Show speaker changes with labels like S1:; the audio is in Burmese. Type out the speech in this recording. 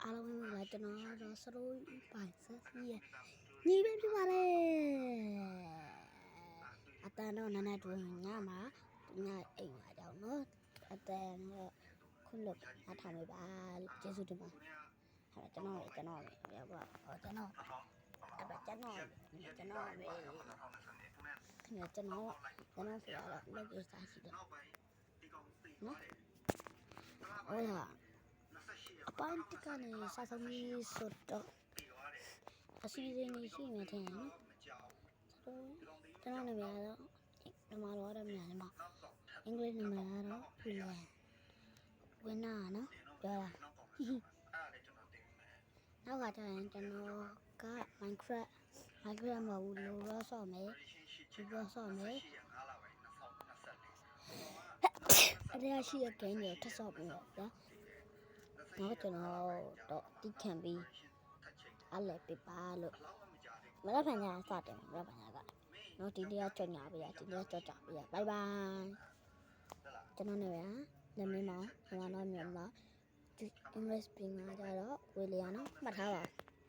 S1: အားလုံးပဲကျွန်တော်တော့စရိုးပိုင်ဆက်စီးရဲ့ညီပဲဖြစ်ပါလေအတန်တော့နည်းနည်းတူညမှာညအိမ်လာကြောင်နော်အတန်တော့ခုလို့အထားမေးပါကျေးဇူးတင်ပါဟာကျွန်တော်ပြောပါကျွန်တော်ပဲကျွန်တော်ဆိုရတော့လက်ကိစ္စရှိတယ်နော်ဟုတ်လားအပိုင်းတကနေစာဆုံးကြီးဆိုတော့အစီအစဉ်ကြီးရှိနေတယ်နော်ကျွန်တော်နာမည်ကတော့ဒီမှာတော့အများကြီးမှာအင်္ဂလိပ်နာမည်ကတော့ဝင်းနာနော်ပြောတာနောက်ကကျရင်ကျွန်တော်က Minecraft မဟုတ်ဘူးလို့တော့ဆော့မယ်ဒီတော့ဆော့မယ်အဲ့ဒါရှိတဲ့ game တွေထပ်ဆော့ပြီးတော့ဗျာနောက်ကျွန်တော်တော့တိခံပြီးအဲ့လေပြပါလို့မရဖန်ညာစတယ်မရဖန်ညာကနော်ဒီနေ့ကကြော်ညာပြရဒီနေ့ကြော်ကြပြရဘိုင်ဘိုင်ကျွန်တော်နေရလက်မင်းမောင်ကျွန်တော်တော့မြန်မာ English ပြင်မှာကြတော့ဝေလျာနော်မှတ်ထားပါ